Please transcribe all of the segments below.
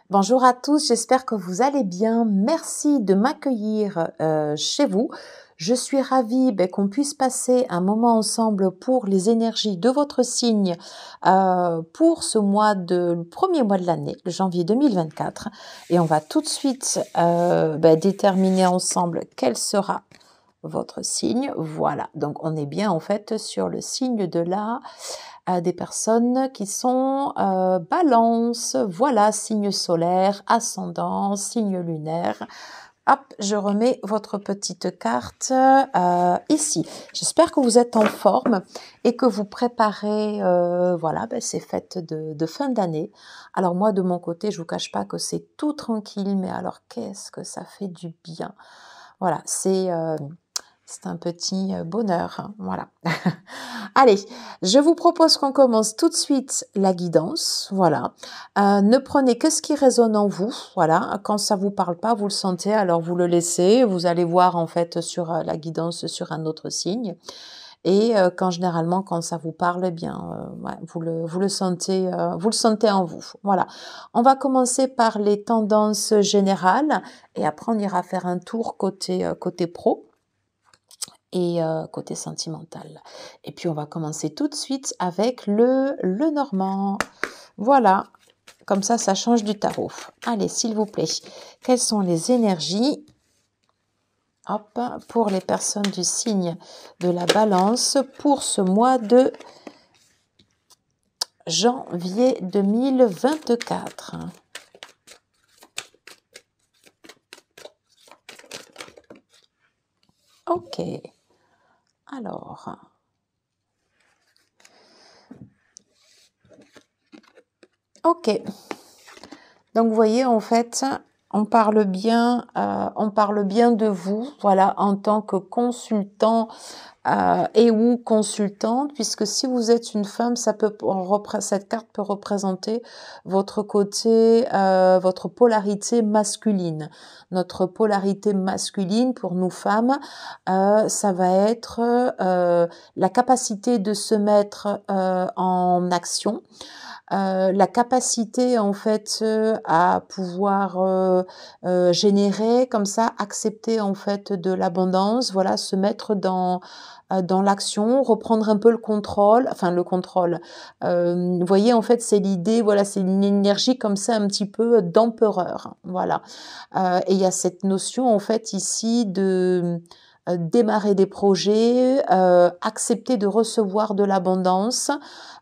Bonjour à tous, j'espère que vous allez bien. Merci de m'accueillir chez vous. Je suis ravie qu'on puisse passer un moment ensemble pour les énergies de votre signe pour ce le premier mois de l'année, le janvier 2024. Et on va tout de suite déterminer ensemble quel sera votre signe. Voilà, donc on est bien en fait sur le signe de des personnes qui sont balance, voilà, signe solaire, ascendant, signe lunaire. Hop, je remets votre petite carte ici. J'espère que vous êtes en forme et que vous préparez ces fêtes de fin d'année. Alors moi, de mon côté, je vous cache pas que c'est tout tranquille, mais alors qu'est-ce que ça fait du bien. Voilà, c'est un petit bonheur, hein, voilà. Allez, je vous propose qu'on commence tout de suite la guidance, voilà. Ne prenez que ce qui résonne en vous, voilà. Quand ça vous parle pas, vous le sentez, alors vous le laissez. Vous allez voir en fait sur la guidance sur un autre signe. Et généralement quand ça vous parle, eh bien, vous le sentez en vous. Voilà. On va commencer par les tendances générales et après on ira faire un tour côté pro et côté sentimental. Et puis on va commencer tout de suite avec le normand. Voilà, comme ça change du tarot. Allez, s'il vous plaît, quelles sont les énergies pour les personnes du signe de la balance pour ce mois de janvier 2024? Ok. Alors, ok. Donc, vous voyez, en fait, on parle bien de vous, voilà, en tant que consultant et ou consultante, puisque si vous êtes une femme, cette carte peut représenter votre côté, votre polarité masculine. Notre polarité masculine pour nous femmes, ça va être la capacité de se mettre en action. La capacité en fait à pouvoir générer comme ça, accepter en fait de l'abondance, voilà, se mettre dans l'action, reprendre un peu le contrôle, vous voyez en fait c'est l'idée, voilà, c'est une énergie comme ça un petit peu d'empereur, voilà. Et il y a cette notion en fait ici de démarrer des projets, accepter de recevoir de l'abondance,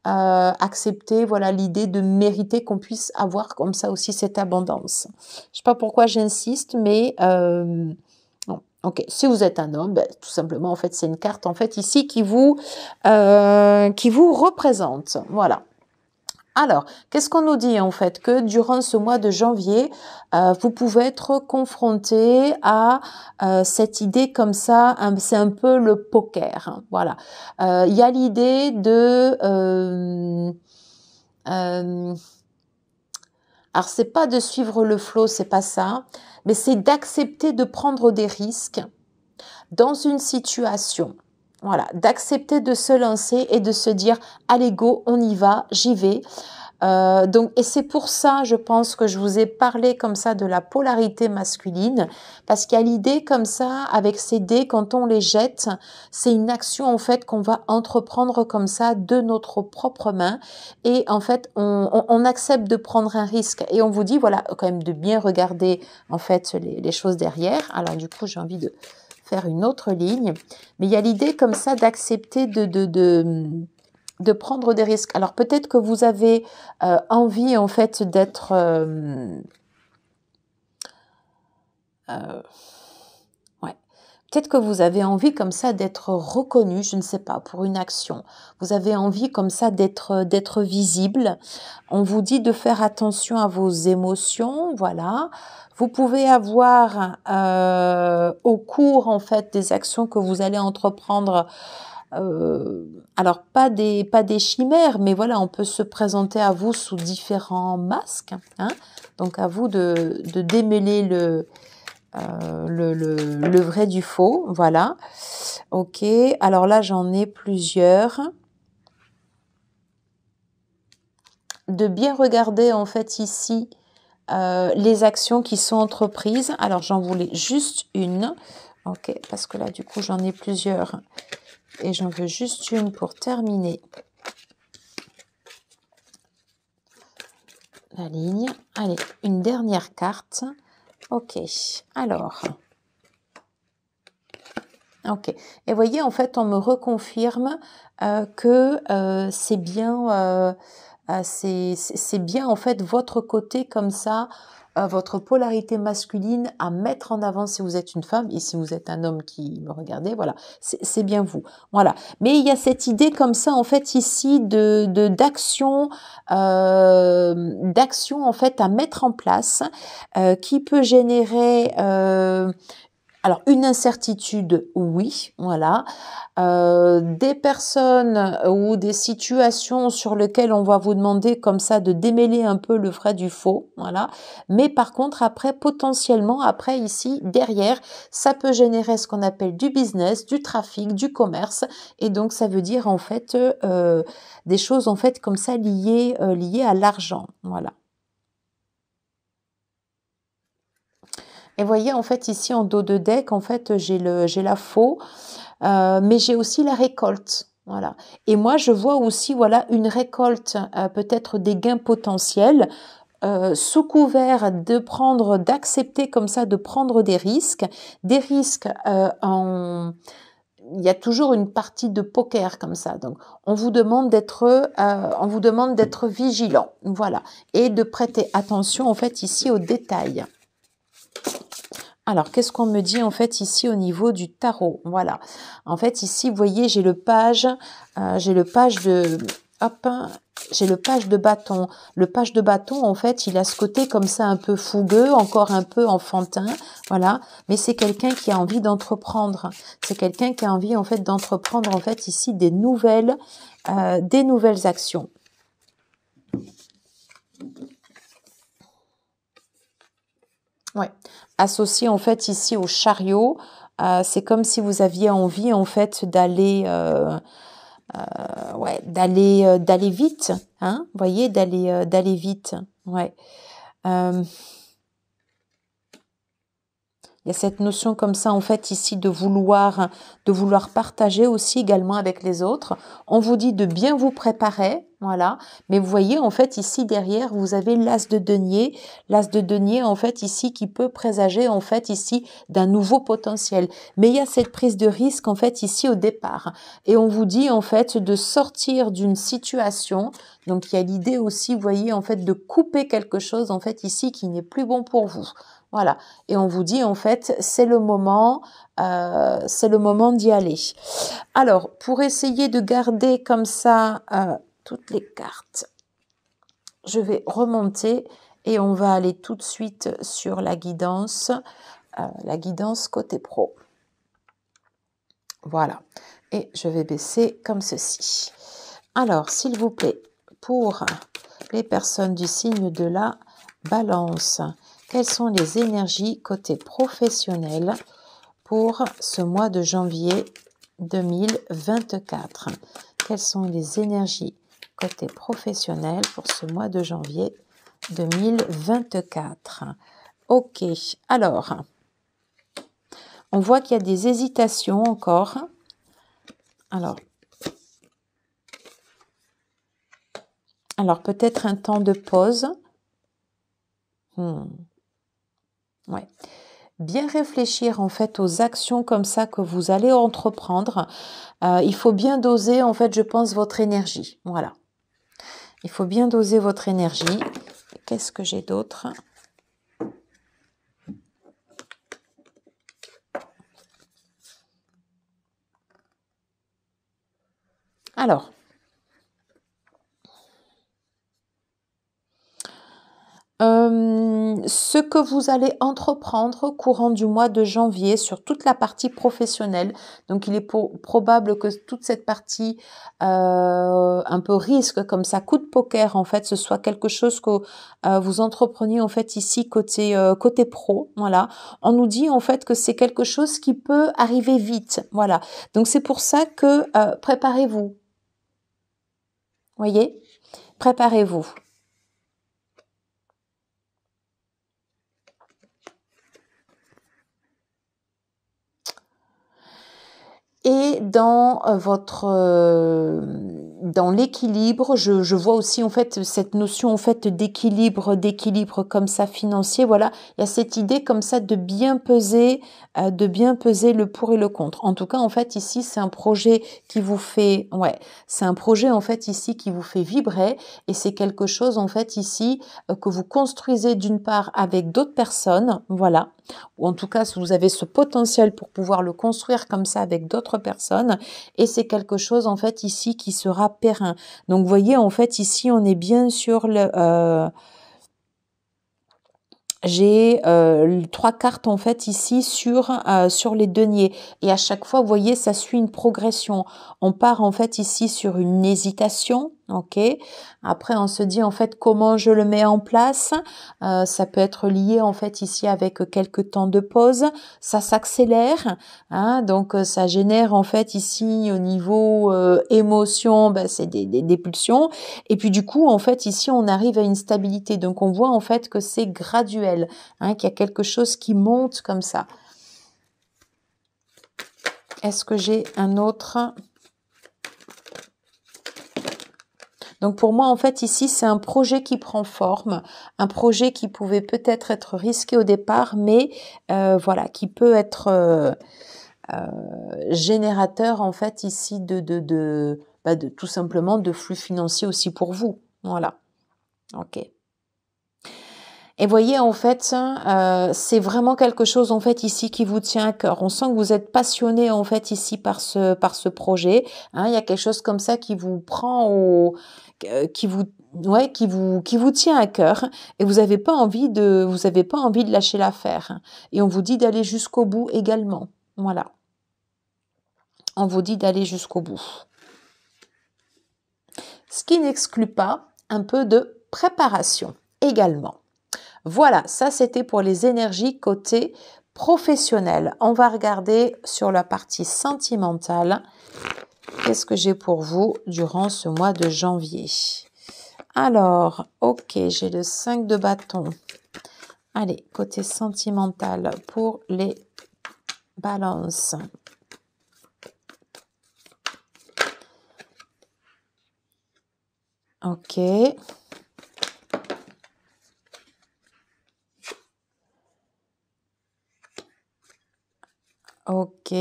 accepter voilà l'idée de mériter qu'on puisse avoir comme ça aussi cette abondance. Je sais pas pourquoi j'insiste, mais non. Ok, si vous êtes un homme, tout simplement en fait c'est une carte en fait ici qui vous représente. Voilà. Alors, qu'est-ce qu'on nous dit en fait? Que durant ce mois de janvier, vous pouvez être confronté à cette idée comme ça, c'est un peu le poker, hein, voilà. Il y a l'idée de... alors, c'est pas de suivre le flot, c'est pas ça, mais c'est d'accepter de prendre des risques dans une situation. Voilà, d'accepter de se lancer et de se dire allez go, on y va, j'y vais. Et c'est pour ça, je pense que je vous ai parlé comme ça de la polarité masculine, parce qu'il y a l'idée comme ça, avec ces dés, quand on les jette, c'est une action en fait qu'on va entreprendre comme ça de notre propre main, et en fait on accepte de prendre un risque, et on vous dit voilà quand même de bien regarder en fait les choses derrière. Alors du coup j'ai envie de faire une autre ligne, mais il y a l'idée comme ça d'accepter de prendre des risques. Alors peut-être que vous avez envie en fait d'être peut-être que vous avez envie comme ça d'être reconnu, je ne sais pas, pour une action. Vous avez envie comme ça d'être visible. On vous dit de faire attention à vos émotions, voilà. Vous pouvez avoir au cours en fait des actions que vous allez entreprendre. Alors pas des chimères, mais voilà, on peut se présenter à vous sous différents masques, hein. Donc à vous de démêler le vrai du faux, voilà. Ok, alors là j'en ai plusieurs. De bien regarder en fait ici les actions qui sont entreprises. Alors, j'en voulais juste une. Ok, parce que là, du coup, j'en ai plusieurs. Et j'en veux juste une pour terminer la ligne. Allez, une dernière carte. Ok, alors... Ok. Et voyez, en fait, on me reconfirme que c'est bien, c'est bien en fait votre côté comme ça, votre polarité masculine à mettre en avant si vous êtes une femme et si vous êtes un homme qui me regardez, voilà, c'est bien vous. Voilà. Mais il y a cette idée comme ça en fait ici d'action, d'action en fait à mettre en place qui peut générer alors, une incertitude, oui, voilà. Des personnes ou des situations sur lesquelles on va vous demander comme ça de démêler un peu le vrai du faux, voilà. Mais par contre, après, potentiellement, après ici, derrière, ça peut générer ce qu'on appelle du business, du trafic, du commerce. Et donc, ça veut dire en fait des choses en fait comme ça liées à l'argent, voilà. Et voyez, en fait, ici, en dos de deck, en fait, j'ai la faux, mais j'ai aussi la récolte. Voilà. Et moi, je vois aussi, voilà, une récolte, peut-être des gains potentiels, sous couvert de prendre, d'accepter comme ça, de prendre des risques il y a toujours une partie de poker comme ça. Donc, on vous demande d'être vigilant, voilà, et de prêter attention en fait ici aux détails. Alors, qu'est-ce qu'on me dit en fait ici au niveau du tarot? Voilà. En fait, ici, vous voyez, j'ai le page de... Hop, j'ai le page de bâton. Le page de bâton, en fait, il a ce côté comme ça un peu fougueux, encore un peu enfantin, voilà. Mais c'est quelqu'un qui a envie d'entreprendre. C'est quelqu'un qui a envie, en fait, d'entreprendre, en fait, ici, des nouvelles actions. Ouais. Associé en fait ici au chariot, c'est comme si vous aviez envie en fait d'aller, d'aller vite, hein, vous voyez, d'aller vite, ouais. Il y a cette notion comme ça en fait ici de vouloir partager aussi également avec les autres. On vous dit de bien vous préparer, voilà. Mais vous voyez en fait ici derrière vous avez l'as de denier en fait ici qui peut présager en fait ici d'un nouveau potentiel. Mais il y a cette prise de risque en fait ici au départ. Et on vous dit en fait de sortir d'une situation. Donc il y a l'idée aussi, vous voyez en fait de couper quelque chose en fait ici qui n'est plus bon pour vous. Voilà. Et on vous dit, en fait, c'est le moment d'y aller. Alors, pour essayer de garder comme ça toutes les cartes, je vais remonter et on va aller tout de suite sur la guidance côté pro. Voilà. Et je vais baisser comme ceci. Alors, s'il vous plaît, pour les personnes du signe de la Balance, quelles sont les énergies côté professionnel pour ce mois de janvier 2024? Quelles sont les énergies côté professionnel pour ce mois de janvier 2024? Ok, alors, on voit qu'il y a des hésitations encore. Alors peut-être un temps de pause. Ouais. Bien réfléchir en fait aux actions comme ça que vous allez entreprendre. Il faut bien doser en fait, je pense, votre énergie. Voilà. Il faut bien doser votre énergie. Qu'est-ce que j'ai d'autre? Alors, ce que vous allez entreprendre courant du mois de janvier sur toute la partie professionnelle. Donc, il est probable que toute cette partie un peu risque, comme ça, coup de poker, en fait, ce soit quelque chose que vous entrepreniez, en fait, ici, côté pro. Voilà. On nous dit, en fait, que c'est quelque chose qui peut arriver vite. Voilà. Donc, c'est pour ça que préparez-vous. Voyez? Préparez-vous. Et dans dans l'équilibre, je vois aussi en fait cette notion en fait d'équilibre comme ça financier. Voilà, il y a cette idée comme ça de bien peser le pour et le contre. En tout cas, en fait ici, c'est un projet qui vous fait, c'est un projet en fait ici qui vous fait vibrer, et c'est quelque chose en fait ici que vous construisez d'une part avec d'autres personnes, voilà. Ou en tout cas, si vous avez ce potentiel pour pouvoir le construire comme ça avec d'autres personnes, et c'est quelque chose en fait ici qui sera périn. Donc vous voyez, en fait ici on est bien sur j'ai 3 cartes en fait ici sur les deniers, et à chaque fois vous voyez ça suit une progression. On part en fait ici sur une hésitation, ok, après on se dit en fait comment je le mets en place. Ça peut être lié en fait ici avec quelques temps de pause, ça s'accélère, hein, donc ça génère en fait ici au niveau émotion, c'est des pulsions, et puis du coup en fait ici on arrive à une stabilité, donc on voit en fait que c'est graduel, hein, qu'il y a quelque chose qui monte comme ça. Est-ce que j'ai un autre? Donc pour moi en fait ici c'est un projet qui prend forme, un projet qui pouvait peut-être être risqué au départ, mais voilà, qui peut être générateur en fait ici de tout simplement de flux financiers aussi pour vous. Voilà. Ok. Et voyez, en fait, c'est vraiment quelque chose, en fait, ici, qui vous tient à cœur. On sent que vous êtes passionné, en fait, ici, par ce projet. Hein, il y a quelque chose comme ça qui vous prend qui vous tient à cœur. Et vous n'avez pas envie de lâcher l'affaire. Et on vous dit d'aller jusqu'au bout également. Voilà. On vous dit d'aller jusqu'au bout. Ce qui n'exclut pas un peu de préparation également. Voilà, ça c'était pour les énergies côté professionnel. On va regarder sur la partie sentimentale. Qu'est-ce que j'ai pour vous durant ce mois de janvier? Alors, ok, j'ai le 5 de bâton. Allez, côté sentimental pour les balances. Ok. Ok,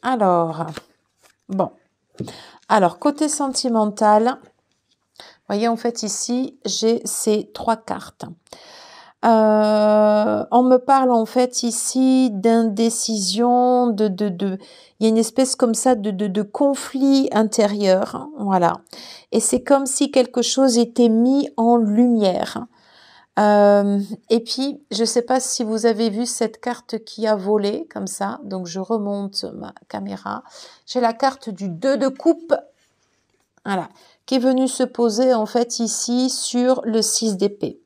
alors, bon. Alors, côté sentimental, voyez, en fait, ici, j'ai ces 3 cartes. On me parle, en fait, ici d'indécision, il y a une espèce comme ça de conflit intérieur, voilà. Et c'est comme si quelque chose était mis en lumière. Et puis, je ne sais pas si vous avez vu cette carte qui a volé, comme ça. Donc, je remonte ma caméra. J'ai la carte du 2 de coupe. Voilà. Qui est venue se poser, en fait, ici, sur le 6 d'épée.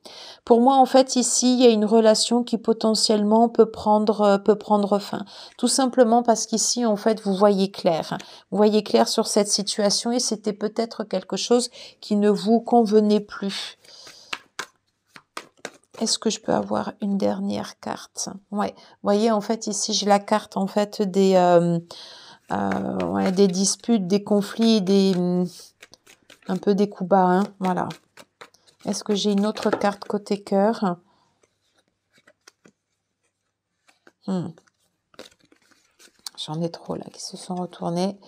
Pour moi, en fait, ici, il y a une relation qui potentiellement peut prendre fin. Tout simplement parce qu'ici, en fait, vous voyez clair. Vous voyez clair sur cette situation, et c'était peut-être quelque chose qui ne vous convenait plus. Est-ce que je peux avoir une dernière carte? Ouais, vous voyez, en fait, ici, j'ai la carte, en fait, des disputes, des conflits, un peu des coups bas, hein, voilà. Est-ce que j'ai une autre carte côté cœur? J'en ai trop, là, qui se sont retournés.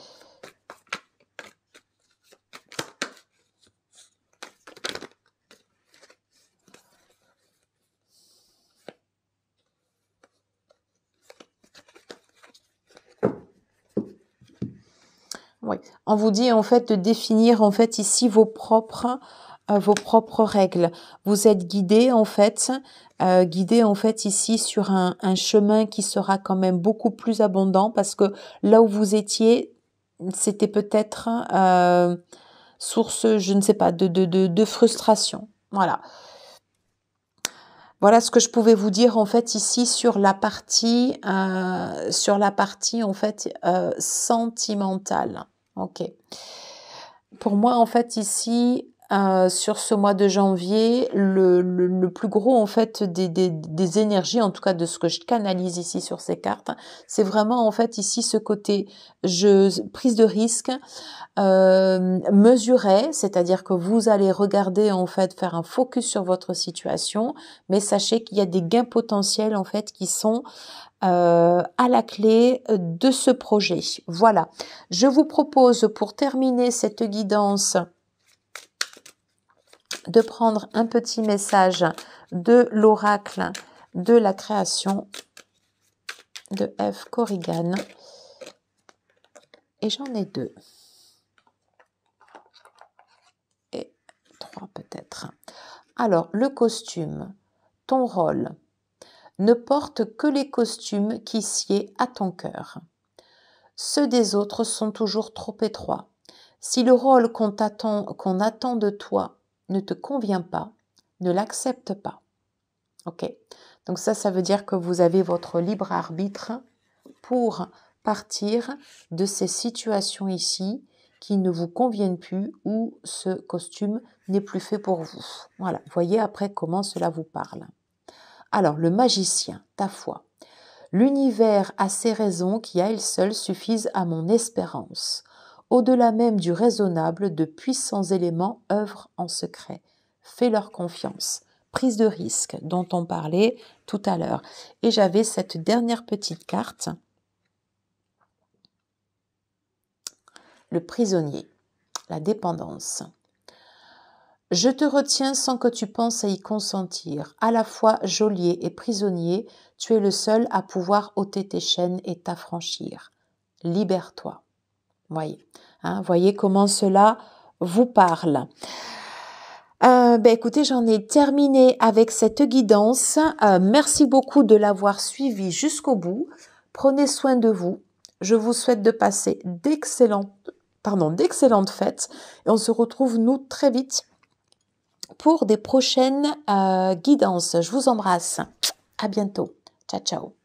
Oui, on vous dit en fait de définir en fait ici vos propres règles. Vous êtes guidé en fait ici sur un chemin qui sera quand même beaucoup plus abondant, parce que là où vous étiez, c'était peut-être source, je ne sais pas, de frustration. Voilà. Voilà ce que je pouvais vous dire en fait ici sur la partie en fait sentimentale. Ok. Pour moi en fait ici, sur ce mois de janvier, le plus gros en fait des énergies, en tout cas de ce que je canalise ici sur ces cartes, c'est vraiment en fait ici ce côté prise de risque, mesurée, c'est-à-dire que vous allez regarder en fait, faire un focus sur votre situation, mais sachez qu'il y a des gains potentiels en fait qui sont à la clé de ce projet. Voilà, je vous propose pour terminer cette guidance de prendre un petit message de l'oracle de la création de F. Corrigan. Et j'en ai 2. Et 3 peut-être. Alors, le costume, ton rôle. Ne porte que les costumes qui sied à ton cœur. Ceux des autres sont toujours trop étroits. Si le rôle qu'on attend de toi ne te convient pas, ne l'accepte pas. Ok, donc ça veut dire que vous avez votre libre arbitre pour partir de ces situations ici qui ne vous conviennent plus ou ce costume n'est plus fait pour vous. Voilà, voyez après comment cela vous parle. Alors, le magicien, ta foi. L'univers a ses raisons qui à elles seules suffisent à mon espérance. Au-delà même du raisonnable, de puissants éléments œuvrent en secret. Fais-leur confiance. Prise de risque dont on parlait tout à l'heure. Et j'avais cette dernière petite carte. Le prisonnier. La dépendance. Je te retiens sans que tu penses à y consentir. À la fois geôlier et prisonnier, tu es le seul à pouvoir ôter tes chaînes et t'affranchir. Libère-toi. Voyez, voyez comment cela vous parle. Écoutez, j'en ai terminé avec cette guidance. Merci beaucoup de l'avoir suivi jusqu'au bout. Prenez soin de vous. Je vous souhaite de passer d'excellentes fêtes. Et on se retrouve, nous, très vite pour des prochaines guidances. Je vous embrasse. À bientôt. Ciao, ciao.